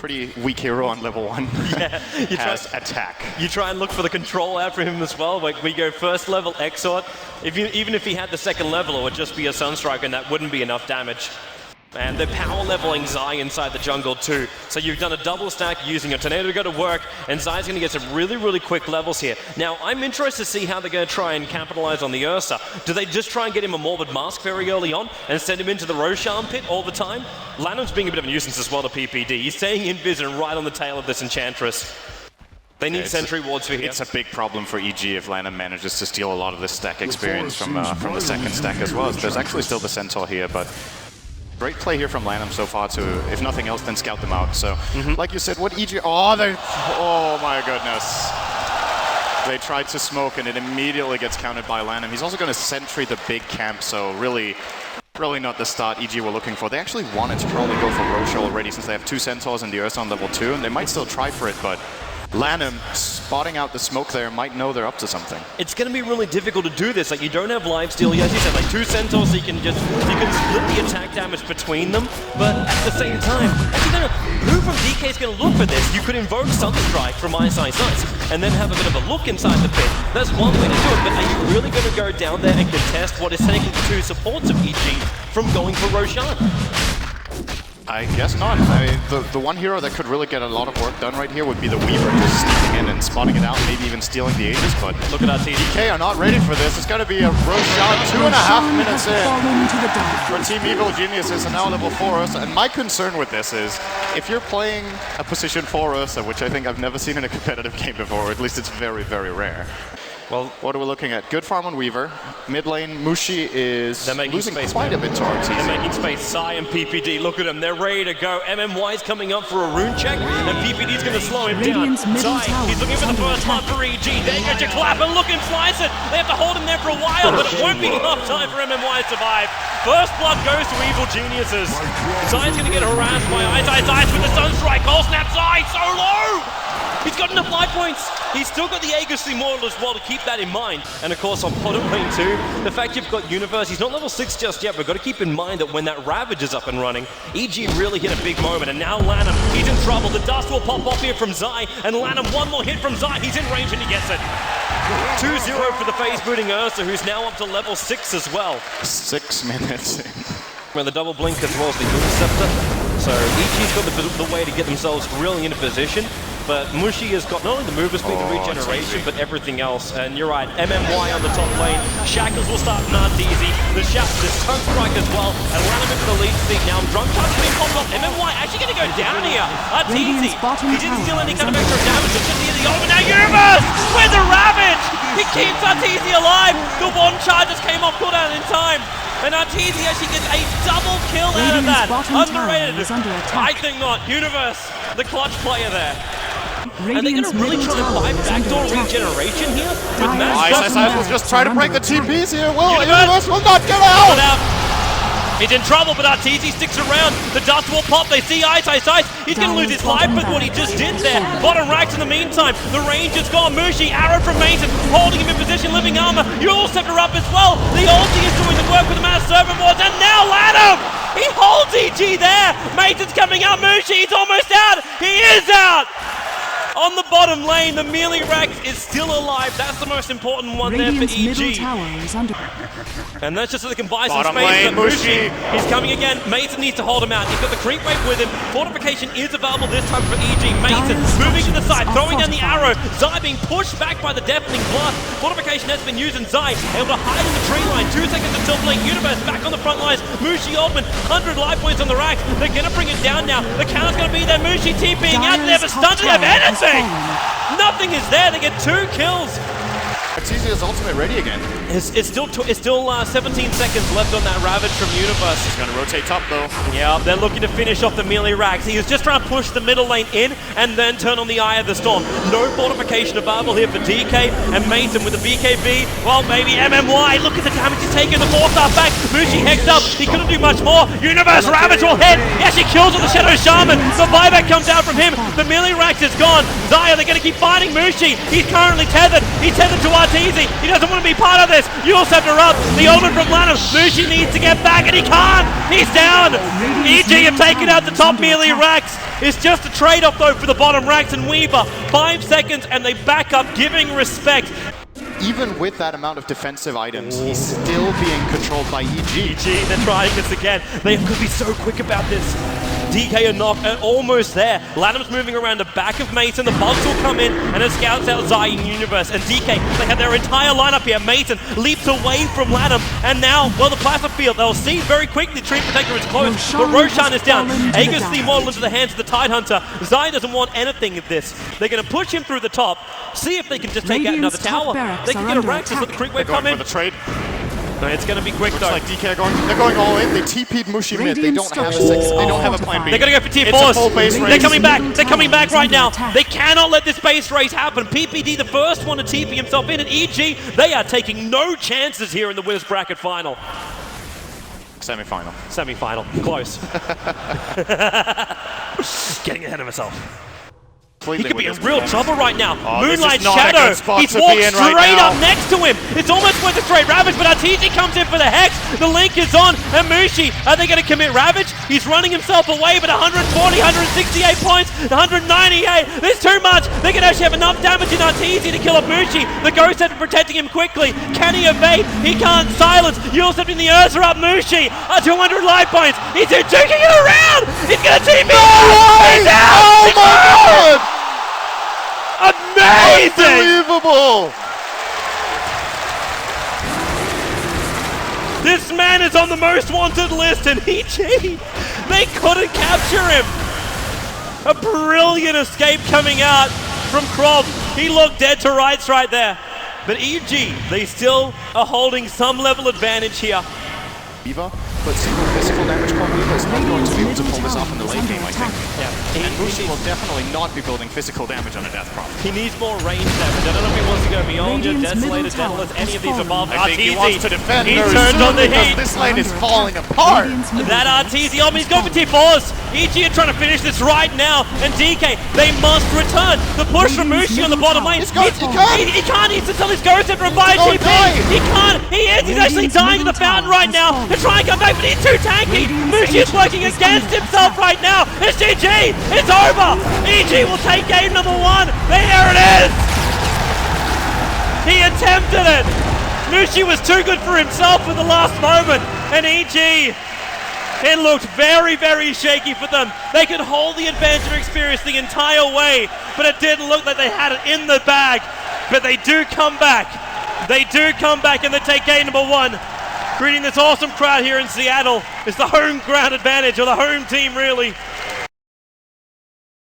pretty weak hero on level 1 Yeah, has attack. You try and look for the control out for him as well. Like we go first level Exort. Even if he had the second level, it would just be a Sunstrike and that wouldn't be enough damage. And they're power leveling Zai inside the jungle too. So you've done a double stack using a tornado to go to work, and Zai's going to get some really, really quick levels here. Now, I'm interested to see how they're going to try and capitalize on the Ursa. Do they just try and get him a Morbid Mask very early on and send him into the Roshan pit all the time? Lanham's being a bit of a nuisance as well to PPD. He's staying in vision right on the tail of this Enchantress. They need sentry wards for here. It's a big problem for EG if Lanham manages to steal a lot of this stack experience from the second stack as well. There's actually still the Centaur here, but great play here from Lanham so far to, if nothing else, then scout them out. So, like you said, what EG... Oh my goodness. They tried to smoke and it immediately gets countered by Lanham. He's also going to sentry the big camp, so really not the start EG were looking for. They actually wanted to probably go for Roche already since they have 2 Centaurs and the Ursa on level 2, and they might still try for it, but Lanham spotting out the smoke there might know they're up to something. It's going to be really difficult to do this. Like, you don't have lifesteal. As you said, like 2 Centaurs, so you can split the attack damage between them. But at the same time, who from DK is going to look for this? You could invoke Sunstrike from Ice and then have a bit of a look inside the pit. That's one way to do it. But are you really going to go down there and contest what is taking the 2 supports of EG from going for Roshan? I guess not. I mean, the one hero that could really get a lot of work done right here would be the Weaver, just sneaking in and spotting it out, maybe even stealing the Aegis, but look at our team. DK are not ready for this. It's going to be a Roshan 2.5 minutes in for Team Evil Geniuses, and now level 4 Ursa. And my concern with this is, if you're playing a position 4 Ursa, which I think I've never seen in a competitive game before, or at least it's very, very rare. Well, what are we looking at? Good farm on Weaver. Mid lane, Mushi is losing quite a bit to RTZ. They're making space. Sai and PPD, look at them. They're ready to go. MMY's coming up for a rune check, and PPD's going to slow him down. Sai, he's looking for the first blood for EG. There goes your clap, and look and slice it. They have to hold him there for a while, but it won't be enough time for MMY to survive. First blood goes to Evil Geniuses. Sai's going to get harassed by Ice with the Sunstrike. Cold snap Sai, so low! He's got enough life points. He's still got the Aegis Immortal as well to keep that in mind. And of course on bottom lane too, the fact you've got Universe, he's not level 6 just yet, but got to keep in mind that when that Ravage is up and running, EG really hit a big moment, and now Lanham, he's in trouble. The dust will pop off here from Zai, and Lanham, one more hit from Zai, he's in range and he gets it. 2-0 for the phase-booting Ursa, who's now up to level 6 as well. 6 minutes in. Well, the double blink as well as the Interceptor. So EG's got the way to get themselves really into position. But Mushi has got not only the mover speed and regeneration, but everything else. And you're right, MMY on the top lane. Shackles will start not easy. The Sunstrike as well. And Lanham into the lead seat now. Drunk Touch being popped off. MMY actually going to go down here. Arteezy, he didn't steal any kind of extra damage. It's just the ultimate. Now Universe with the Ravage! He keeps Arteezy alive. The one charge just came off cooldown in time. And Arteezy actually gets a double kill out of that. Underrated. I think not. Universe, the clutch player there. Are they going to really try to buy backdoor regeneration here? Ice will just try to break the TPs here. Universe will not get out! He's in trouble, but Arteezy sticks around. The dust will pop. They see Ice. He's going to lose his life with what he just did there. Bottom racks in the meantime. The range is gone. Mushi, arrow from Mason, holding him in position, living armor. You'll set her up as well. The ulti is doing the work with the amount of servant wards, and now Lanham! He holds EG there. Mason's coming out. Mushi, he's almost out. He is out! On the bottom lane, the melee Rax is still alive. That's the most important one there for EG. And that's just so they can buy some space. Mushi, he's coming again. Mason needs to hold him out. He's got the creep wave with him. Fortification is available this time for EG. Mason moving to the side, throwing down the arrow. Zai being pushed back by the deafening blast. Fortification has been used, and Zai able to hide in the tree line. 2 seconds until blink. Universe back on the front lines. Mushi Oldman, 100 life points on the Rax. They're going to bring it down now. The counter's going to be there. Mushi TPing out. They never stunned to have anything. Nothing is there. They get 2 kills. Arteezy's ultimate ready again. It's still 17 seconds left on that Ravage from Universe. He's going to rotate top though. Yeah, they're looking to finish off the melee Rax. He is just trying to push the middle lane in and then turn on the Eye of the Storm. No fortification available here for DK and Mason with the BKB. Well, maybe MMY. Look at the damage he's taking. The 4-star back. Mushi hex up. He couldn't do much more. Universe Ravage will hit. He actually kills with the Shadow Shaman. The buyback comes out from him. The melee Rax is gone. Zaya, they're going to keep fighting Mushi. He's currently tethered. He tethered to Arteezy. He doesn't want to be part of this. Ursa up. The omen from Lanham. Mushi needs to get back, and he can't. He's down. EG have taken out the top melee racks. It's just a trade-off, though, for the bottom racks, and Weaver, 5 seconds, and they back up, giving respect. Even with that amount of defensive items, he's still being controlled by EG. They're trying this again. They could be so quick about this. DK are almost there. Lanham's moving around the back of Mason. The bugs will come in, and it scouts out Zai in Universe. And DK, they have their entire lineup here. Mason leaps away from Lanham, and now, well, the plasma field, they'll see very quickly. Tree Protector is close, but Roshan is down. Aegis the model into the hands of the Tidehunter. Zai doesn't want anything of this. They're going to push him through the top, see if they can just take out another tower. They can get a Rax as the creep wave come in. For the trade. No, it's going to be quick though. Looks like DK they're going all in. They TP'd Mushi mid. They don't have a plan B. They're going to go for tier 4s. They're coming back. They're coming back right now. They cannot let this base race happen. PPD, the first one to TP himself in, and EG, they are taking no chances here in the winners bracket final. Semi-final. Semi-final. Close. Getting ahead of himself. He could be in real trouble right now. Moonlight Shadow, he's walked straight up next to him. It's almost worth a straight Ravage, but Arteezy comes in for the Hex. The link is on, and Mushi, are they going to commit Ravage? He's running himself away, but 120, 168 points, 198. There's too much. They can actually have enough damage in Arteezy to kill up Mushi. The Ghost Head protecting him quickly. Can he evade? He can't silence. You're stepping the Ursa up Mushi. 200 life points. He's juking it around. He's going to team me. He's out. Oh my god! Amazing! Unbelievable! This man is on the most wanted list, and EG, they couldn't capture him. A brilliant escape coming out from Krob. He looked dead to rights right there. But EG, they still are holding some level advantage here. Weaver, but single physical damage from Weaver is not going to be able to pull this off in the late game, I think. Yeah. And Mushi will definitely not be building physical damage on a death prop. He needs more range damage. I don't know if he wants to go beyond your Desolator, Daedalus, any of these above. I think he wants to defend. He turned on the heat. This lane is falling apart. That Arteezy, he's going for tier 4s. EG are trying to finish this right now, and DK, they must return. The push from Mushi on the bottom lane. He can't, he's until his Ghost Head revive TP. He can't, he's actually dying in the fountain right now to try and come back, but he's too tanky. Mushi is working against himself right now. It's GG, it's over. EG will take game number 1. There it is. He attempted it. Mushi was too good for himself in the last moment, and EG, it looked very, very shaky for them. They could hold the advantage of experience the entire way, but it didn't look like they had it in the bag. But they do come back. They do come back, and they take game number 1. Greeting this awesome crowd here in Seattle. It's the home ground advantage, or the home team really.